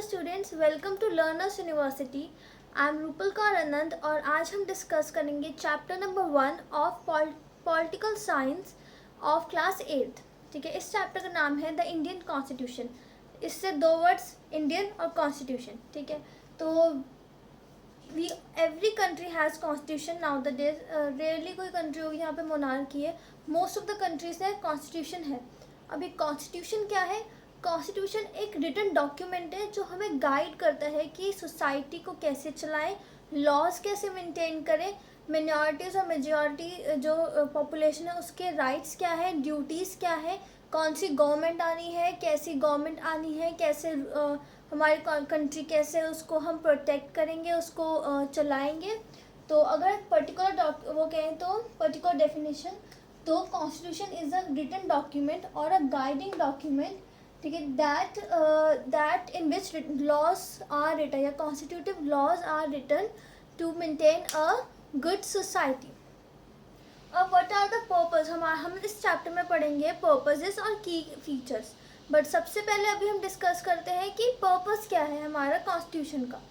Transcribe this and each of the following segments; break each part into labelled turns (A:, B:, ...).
A: Students, welcome to learners university. I am Rupal Kaur Anand और आज हम डिस्कस करेंगे chapter number 1 of political science of class 8। ठीक है, इस चैप्टर का नाम है द इंडियन कॉन्स्टिट्यूशन। इससे दो वर्ड्स, इंडियन और कॉन्स्टिट्यूशन। ठीक है, तो every country has constitution now the days. Rarely कोई कंट्री होगी यहाँ पे मोनार्की है, मोस्ट ऑफ द कंट्रीज है कॉन्स्टिट्यूशन है। अभी कॉन्स्टिट्यूशन क्या है? कॉन्स्टिट्यूशन एक रिटन डॉक्यूमेंट है जो हमें गाइड करता है कि सोसाइटी को कैसे चलाएं, लॉज कैसे मेंटेन करें, मिनॉरिटीज़ और मेजॉरिटी जो पॉपुलेशन है उसके राइट्स क्या है, ड्यूटीज़ क्या है, कौन सी गवर्नमेंट आनी है, कैसी गवर्नमेंट आनी है, कैसे हमारी कंट्री कैसे उसको हम प्रोटेक्ट करेंगे, उसको चलाएंगे। तो अगर पर्टिकुलर वो कहें तो पर्टिकुलर डेफिनेशन, तो constitution is a written document और अ गाइडिंग डॉक्यूमेंट, ठीक है, that in which laws are written या constitutive laws are written to maintain a good society. अब व्हाट आर द पर्पस, हम इस चैप्टर में पढ़ेंगे पर्पसेस और की फीचर्स। बट सबसे पहले अभी हम डिस्कस करते हैं कि पर्पस क्या है हमारा कॉन्स्टिट्यूशन का।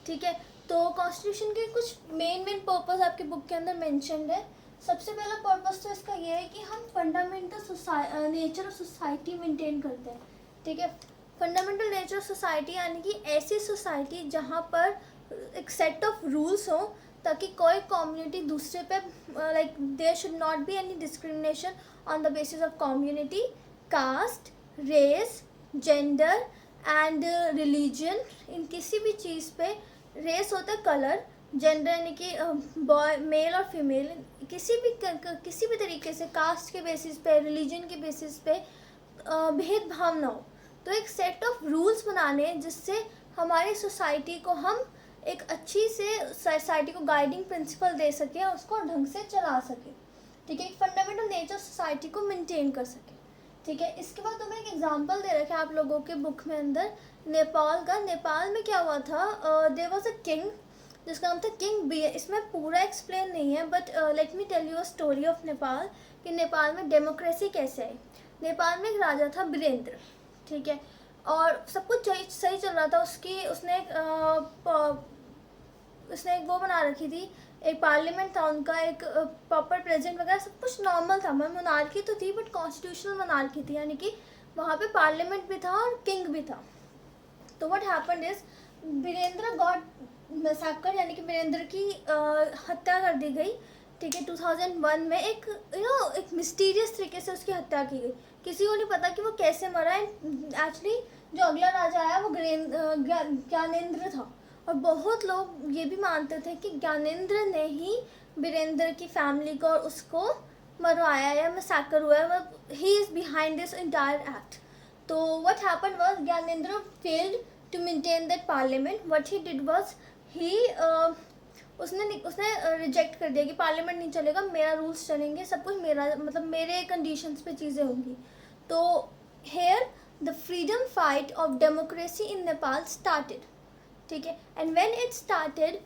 A: ठीक है, तो कॉन्स्टिट्यूशन के कुछ मेन पर्पस आपके बुक के अंदर मेंशन्ड है। सबसे पहला पर्पस तो इसका ये है कि हम fundamental nature of society maintain करते हैं। ठीक है, फंडामेंटल नेचर ऑफ सोसाइटी यानी कि ऐसी सोसाइटी जहाँ पर एक सेट ऑफ रूल्स हो ताकि कोई कम्युनिटी दूसरे पे like there should not be any discrimination on the basis of community, caste, race, gender and religion. इन किसी भी चीज़ पे, रेस होता है कलर, जेंडर यानी कि बॉय मेल और फीमेल, किसी भी तरीके से कास्ट के बेसिस पे, रिलीजन के बेसिस पे भेदभाव ना हो। तो एक सेट ऑफ रूल्स बनाने जिससे हमारी सोसाइटी को हम एक अच्छी से सोसाइटी को गाइडिंग प्रिंसिपल दे सके और उसको ढंग से चला सके। ठीक है, एक फंडामेंटल नेचर सोसाइटी को मेंटेन कर सके। ठीक है, इसके बाद तुम्हें एक एग्जांपल दे रखा है आप लोगों के बुक में अंदर नेपाल का। नेपाल में क्या हुआ था, देयर वाज अ किंग जिसका नाम था किंग बी। इसमें पूरा एक्सप्लेन नहीं है but let me tell you a story of Nepal कि नेपाल में डेमोक्रेसी कैसे आई। नेपाल में एक राजा था वीरेंद्र, ठीक है, और सब कुछ सही चल रहा था। उसने एक वो बना रखी थी, एक पार्लियामेंट था उनका, एक प्रॉपर प्रेसिडेंट वगैरह सब कुछ नॉर्मल था। मोनार्की तो थी बट कॉन्स्टिट्यूशनल मोनार्की थी, यानी कि वहाँ पे पार्लियामेंट भी था और किंग भी था। तो what happened is Virendra got massacre, यानी कि वीरेंद्र की हत्या कर दी गई। ठीक है, 2001 में एक मिस्टीरियस तरीके से उसकी हत्या की गई। किसी को नहीं पता कि वो कैसे मरा है। एक्चुअली जो अगला राजा आया वो ज्ञानेंद्र था, और बहुत लोग ये भी मानते थे कि ज्ञानेंद्र ने ही वीरेंद्र की फैमिली को और उसको मरवाया या मैसेकर हुआ है, he is behind this entire act. तो what happened was Gyanendra failed to maintain that parliament. What he did was he उसने रिजेक्ट कर दिया कि पार्लियामेंट नहीं चलेगा, मेरा रूल्स चलेंगे, सब कुछ मेरा, मतलब मेरे कंडीशंस पे चीज़ें होंगी। तो here the freedom fight of democracy in Nepal started. ठीक है, एंड व्हेन इट स्टार्टेड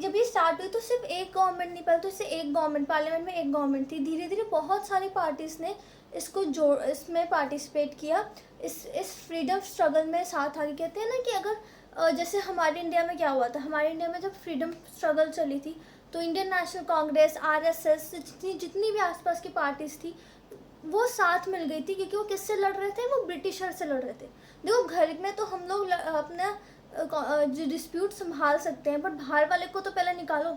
A: जब ये स्टार्ट हुई तो सिर्फ एक गवर्नमेंट नहीं, पहले तो इससे एक गवर्नमेंट, पार्लियामेंट में एक गवर्नमेंट थी। धीरे धीरे बहुत सारी पार्टीज़ ने इसमें पार्टिसिपेट किया, इस फ्रीडम स्ट्रगल में साथ आगे। कहते हैं ना कि अगर जैसे हमारे इंडिया में क्या हुआ था, हमारे इंडिया में जब फ्रीडम स्ट्रगल चली थी तो इंडियन नेशनल कांग्रेस, आरएसएस, जितनी भी आसपास की पार्टीज़ थी वो साथ मिल गई थी, क्योंकि वो किससे लड़ रहे थे, वो ब्रिटिशर से लड़ रहे थे। देखो, घर में तो हम लोग अपना जो डिस्प्यूट संभाल सकते हैं, बट बाहर वाले को तो पहले निकालो।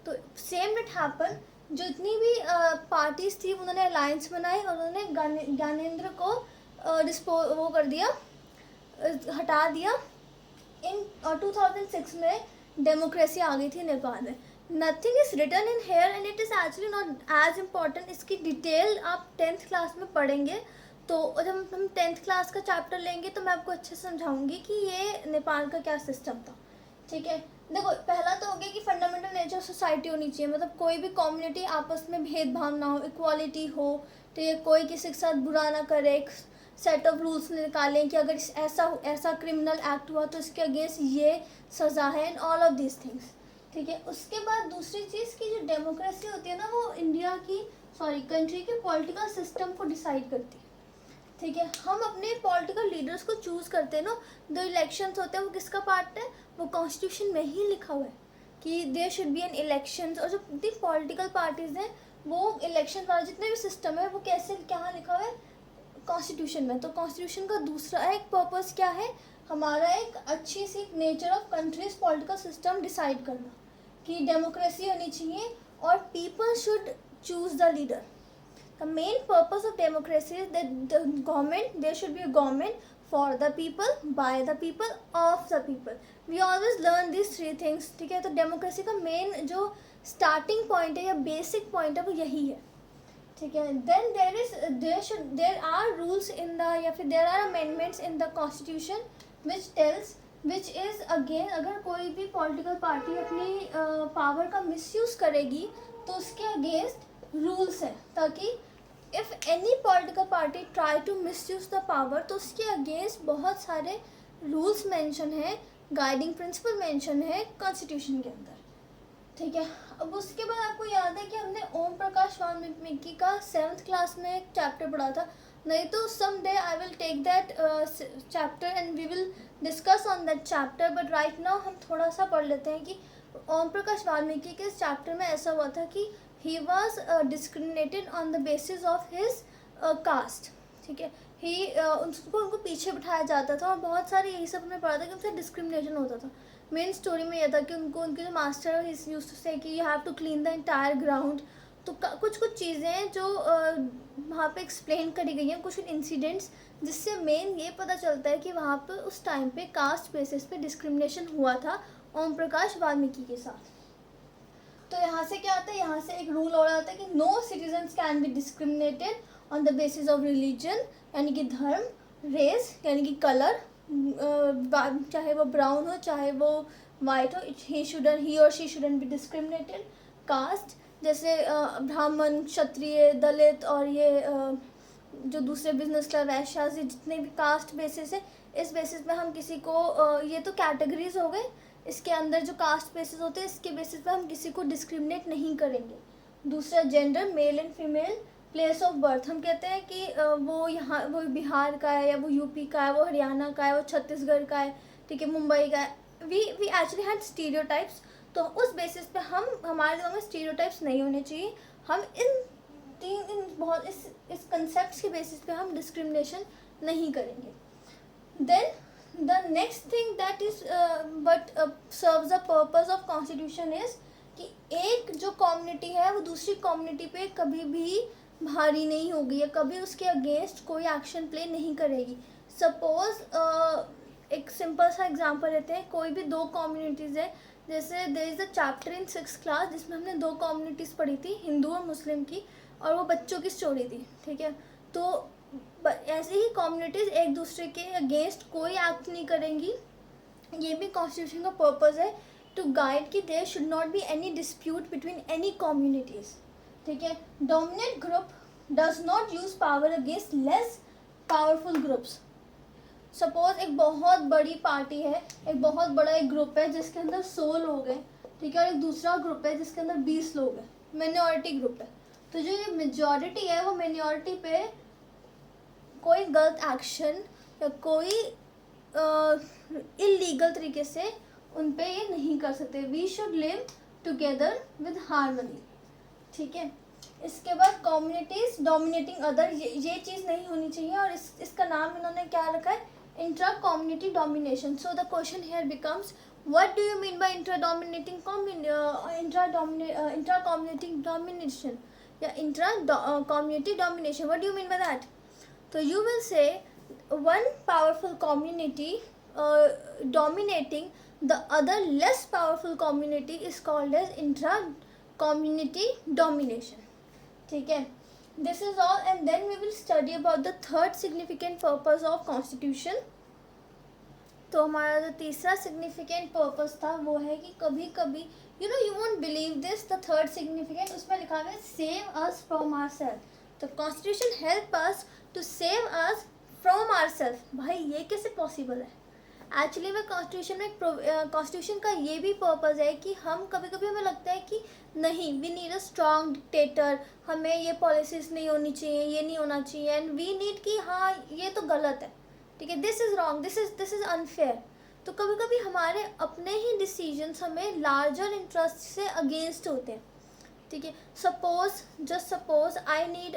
A: तो सेम इट हैपन, जो इतनी भी पार्टीज थी उन्होंने अलायंस बनाई और उन्होंने ज्ञानेंद्र को वो कर दिया, हटा दिया। इन 2006 में डेमोक्रेसी आ गई थी नेपाल में। Nothing is written in here and it is actually not as important. इसकी डिटेल आप 10th क्लास में पढ़ेंगे, तो जब हम 10th क्लास का चैप्टर लेंगे तो मैं आपको अच्छे से समझाऊंगी कि ये नेपाल का क्या सिस्टम था। ठीक है, देखो, पहला तो हो गया कि फंडामेंटल नेचर सोसाइटी होनी चाहिए, मतलब कोई भी कम्युनिटी आपस में भेदभाव ना हो, इक्वालिटी हो। ठीक है, कोई किसी के साथ बुरा ना करे, एक सेट ऑफ रूल्स निकालें कि अगर ऐसा क्रिमिनल एक्ट हुआ तो इसके अगेंस्ट ये सज़ा है, and all of this things. ठीक है, उसके बाद दूसरी चीज़ की जो डेमोक्रेसी होती है ना, वो कंट्री के पॉलिटिकल सिस्टम को डिसाइड करती है। ठीक है, हम अपने पॉलिटिकल लीडर्स को चूज़ करते हैं ना, जो इलेक्शंस होते हैं वो किसका पार्ट है, वो कॉन्स्टिट्यूशन में ही लिखा हुआ है कि there should be an elections. और जो जितनी पॉलिटिकल पार्टीज़ हैं वो इलेक्शन वाला जितने भी सिस्टम है वो कैसे क्या लिखा हुआ है, कॉन्स्टिट्यूशन में। तो कॉन्स्टिट्यूशन का दूसरा एक पर्पस क्या है, हमारा एक अच्छी सी nature of countries political system decide करना कि डेमोक्रेसी होनी चाहिए और people should choose the leader. The main purpose of democracy is that the government, there should be a government for the people, by the people, of the people. We always learn these three things, ठीक है। तो democracy का main जो starting point है या basic point है वो यही है, ठीक है। Then there are rules in the, या फिर there are amendments in the constitution which is again, अगर कोई भी पॉलिटिकल पार्टी अपनी पावर का मिसयूज़ करेगी तो उसके अगेंस्ट रूल्स हैं, ताकि if any political party try to misuse the power तो उसके अगेंस्ट बहुत सारे रूल्स मेंशन हैं, गाइडिंग प्रिंसिपल मेंशन है कॉन्स्टिट्यूशन के अंदर, ठीक है। अब उसके बाद आपको याद है कि हमने ओम प्रकाश वाल्मीकि का 7th क्लास में एक चैप्टर पढ़ा था, नहीं तो some day I will take that chapter and we will discuss on that chapter, but right now हम थोड़ा सा पढ़ लेते हैं कि ओम प्रकाश वाल्मीकि के इस चैप्टर में ऐसा हुआ था कि he was discriminated on the basis of his cast, ठीक है। उनको पीछे बिठाया जाता था और बहुत सारे यही सब हमें पढ़ा था कि उनसे डिस्क्रिमिनेशन होता था। मेन स्टोरी में यह था कि उनके जो मास्टर यूज्ड टू से कि you have to clean the entire ground. तो कुछ चीज़ें हैं जो वहाँ पे एक्सप्लेन करी गई हैं, कुछ इंसिडेंट्स जिससे मेन ये पता चलता है कि वहाँ पे उस टाइम पे कास्ट बेसिस पे डिस्क्रिमिनेशन हुआ था ओम प्रकाश वाल्मीकि के साथ। तो यहाँ से क्या आता है, यहाँ से एक रूल और आता है कि no citizens can be discriminated on the basis of religion, यानी कि धर्म, रेस यानी कि कलर, चाहे वो ब्राउन हो चाहे वो वाइट हो, ही और she shouldn't be discriminated. Caste जैसे ब्राह्मण, क्षत्रिय, दलित और ये जो दूसरे बिजनेस क्लास, वैश्य, जितने भी कास्ट बेसिस है, इस बेसिस पे हम किसी को ये तो कैटेगरीज हो गए, इसके अंदर जो कास्ट बेसिस होते हैं इसके बेसिस पे हम किसी को डिस्क्रिमिनेट नहीं करेंगे। दूसरा gender, male and female. Place of birth, हम कहते हैं कि वो बिहार का है या वो यूपी का है, वो हरियाणा का है, वो छत्तीसगढ़ का है, ठीक है, मुंबई का है। वी एक्चुअली हैड स्टीरियोटाइप्स, तो उस बेसिस पे हमारे दिमाग में स्टीरियोटाइप्स नहीं होने चाहिए। हम इस कंसेप्ट के बेसिस पे हम डिस्क्रिमिनेशन नहीं करेंगे। Then the next thing that is but serves the purpose of constitution is कि एक जो कम्युनिटी है वो दूसरी कम्युनिटी पे कभी भी भारी नहीं होगी या कभी उसके अगेंस्ट कोई एक्शन प्ले नहीं करेगी। सपोज एक सिंपल सा एग्जांपल लेते हैं, कोई भी दो कम्युनिटीज़ है, जैसे there is a chapter in 6th class जिसमें हमने दो कम्युनिटीज़ पढ़ी थी, हिंदू और मुस्लिम की, और वो बच्चों की स्टोरी थी, ठीक है। तो ऐसे ही कम्युनिटीज़ एक दूसरे के अगेंस्ट कोई एक्ट नहीं करेंगी। ये भी कॉन्स्टिट्यूशन का पर्पज़ है, टू गाइड कि there should not be any dispute between any communities, ठीक है। Dominant group does not use power against less powerful groups. Suppose एक बहुत बड़ी पार्टी है, एक बहुत बड़ा एक ग्रुप है जिसके अंदर 100 लोग हैं, ठीक है, और एक दूसरा ग्रुप है जिसके अंदर 20 लोग हैं, मिनॉरिटी ग्रुप है। तो जो ये मेजॉरिटी है वो मिनॉरिटी पे कोई गलत एक्शन या कोई इलीगल तरीके से उन पे ये नहीं कर सकते। We should live together with harmony, ठीक है। इसके बाद कम्युनिटीज डोमिनेटिंग अदर, ये चीज़ नहीं होनी चाहिए, और इसका नाम इन्होंने क्या रखा है, intra community domination. So the question here becomes, what do you mean by intra community domination या intra community domination, what do you mean by that? तो you will say one powerful community dominating the other less powerful community is called as intra community domination, ठीक है। This is all, and then we will study about the third significant purpose of constitution। तो हमारा जो तीसरा significant purpose था वो है कि कभी कभी you won't believe this, the third significant उसमें लिखा हुआ है save us from ourselves। तो constitution help us to save us from ourselves। भाई ये कैसे possible है? एक्चुअली में कॉन्स्टिट्यूशन का ये भी पर्पज़ है कि हम कभी कभी हमें लगता है कि नहीं, we need a strong dictator, हमें ये पॉलिसीज़ नहीं होनी चाहिए, ये नहीं होना चाहिए, एंड वी नीड कि हाँ ये तो गलत है, ठीक है, this is wrong, this is unfair. तो कभी कभी हमारे अपने ही डिसीजंस हमें लार्जर इंटरेस्ट से अगेंस्ट होते हैं, ठीक है। Just suppose I need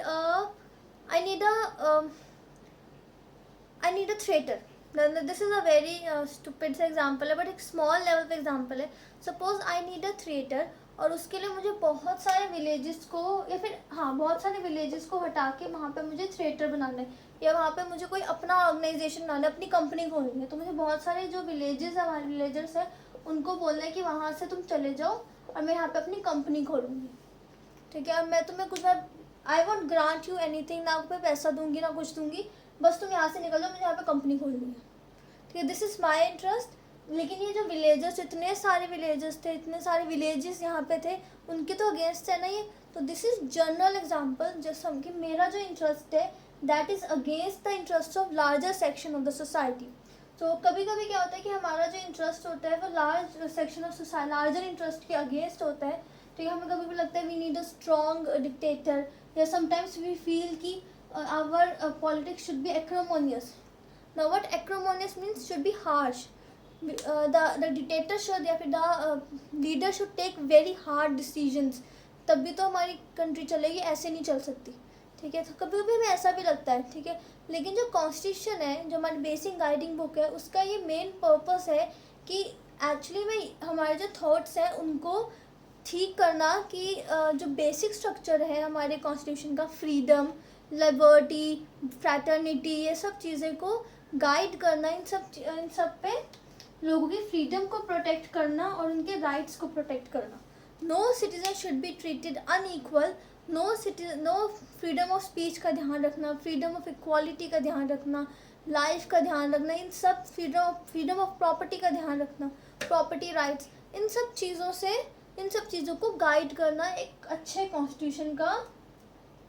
A: a treater. This is a very stupid सा एग्जाम्पल है, बट एक स्मॉल लेवल पे एग्जाम्पल है। Suppose I need a treater, और उसके लिए मुझे बहुत सारे विलेजेस को, या फिर हाँ बहुत सारे विलेजेस को हटा के वहाँ पे मुझे थ्रेटर बनाना है, या वहाँ पे मुझे कोई अपना ऑर्गेनाइजेशन बनाना है, अपनी कंपनी खोलनी है। तो मुझे बहुत सारे जो विलेजेस है, हमारे विलेजर्स हैं, उनको बोलना है कि वहाँ से तुम चले जाओ और मैं यहाँ पे अपनी कंपनी खोलूँगी, ठीक है। और मैं तुम्हें कुछ बार, I want grant you anything, ना पे पैसा दूंगी ना कुछ दूंगी, बस तुम यहाँ से निकल जाओ, मुझे यहाँ पे कंपनी खोलनी है, ठीक है, दिस इज़ माई इंटरेस्ट। लेकिन ये जो विलेजर्स, इतने सारे विलेजर्स थे, इतने सारे विलेजेस यहाँ पे थे, उनके तो अगेंस्ट है ना ये। तो this is general example, just हम कि मेरा जो इंटरेस्ट है that is against the interest of larger section of the society. तो कभी कभी क्या होता है कि हमारा जो इंटरेस्ट होता है वो large section of society, larger interest के अगेंस्ट होता है, ठीक है। हमें कभी भी लगता है we need a strong dictator, या समटाइम्स वी फील कि our politics should be acrimonious. Now what acrimonious means should be harsh. The dictator should, या फिर the leader should take very hard decisions, तभी तो हमारी कंट्री चलेगी, ऐसे नहीं चल सकती, ठीक है। तो कभी कभी हमें ऐसा भी लगता है, ठीक है। लेकिन जो कॉन्स्टिट्यूशन है, जो हमारी बेसिक गाइडिंग बुक है, उसका ये मेन पर्पस है कि एक्चुअली में हमारे जो थॉट्स हैं उनको ठीक करना, कि जो बेसिक स्ट्रक्चर है हमारे कॉन्स्टिट्यूशन का, फ्रीडम, लिबर्टी, फ्रैटर्निटी, ये सब चीज़ें को गाइड करना, इन सब पे लोगों की फ्रीडम को प्रोटेक्ट करना और उनके राइट्स को प्रोटेक्ट करना। No citizen should be treated unequal, no freedom of speech का ध्यान रखना, फ्रीडम ऑफ इक्वालिटी का ध्यान रखना, लाइफ का ध्यान रखना, इन सब फ्रीडम ऑफ प्रॉपर्टी का ध्यान रखना, प्रॉपर्टी राइट्स, इन सब चीज़ों को गाइड करना एक अच्छे कॉन्स्टिट्यूशन का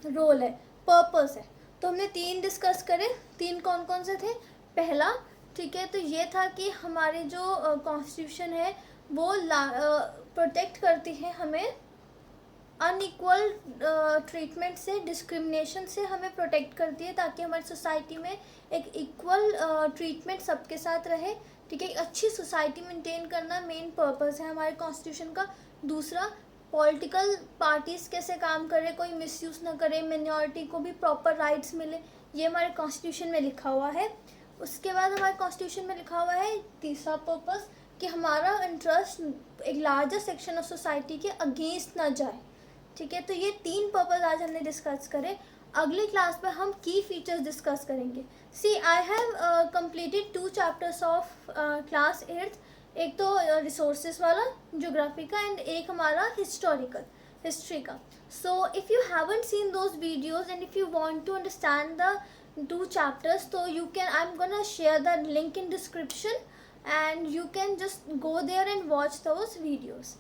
A: रोल है, पर्पस है। तो हमने 3 डिस्कस करे। 3 कौन कौन से थे? पहला, ठीक है, तो ये था कि हमारे जो कॉन्स्टिट्यूशन है वो प्रोटेक्ट करती है हमें अनइक्वल ट्रीटमेंट से, डिस्क्रिमिनेशन से हमें प्रोटेक्ट करती है, ताकि हमारी सोसाइटी में एक इक्वल ट्रीटमेंट सबके साथ रहे, ठीक है। एक अच्छी सोसाइटी मेंटेन करना मेन पर्पस है हमारे कॉन्स्टिट्यूशन का। दूसरा, पॉलिटिकल पार्टीज़ कैसे काम करे, कोई मिसयूज़ ना करे, मिनॉरिटी को भी प्रॉपर राइट्स मिले, ये हमारे कॉन्स्टिट्यूशन में लिखा हुआ है। उसके बाद हमारे कॉन्स्टिट्यूशन में लिखा हुआ है तीसरा पर्पस, कि हमारा इंटरेस्ट एक लार्जर सेक्शन ऑफ सोसाइटी के अगेंस्ट ना जाए, ठीक है। तो ये 3 पर्पस आज हमने डिस्कस करे। अगली क्लास में हम की फीचर्स डिस्कस करेंगे। See, I have completed 2 chapters of class 8th, एक तो रिसोर्सेज वाला ज्योग्राफी का, एंड एक हमारा हिस्ट्री का। So if you haven't seen those videos and if you want to understand the 2 chapters, so you can, I'm gonna share the link in description and you can just go there and watch those videos.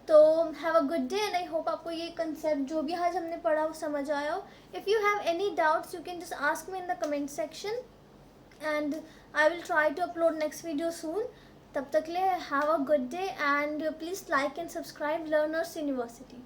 A: तो have a good day and I hope आपको ये concept जो भी आज हमने पढ़ा वो समझ आया हो. If you have any doubts you can just ask me in the comment section and I will try to upload next video soon. तब तक के लिए have a good day and please like and subscribe Learners University.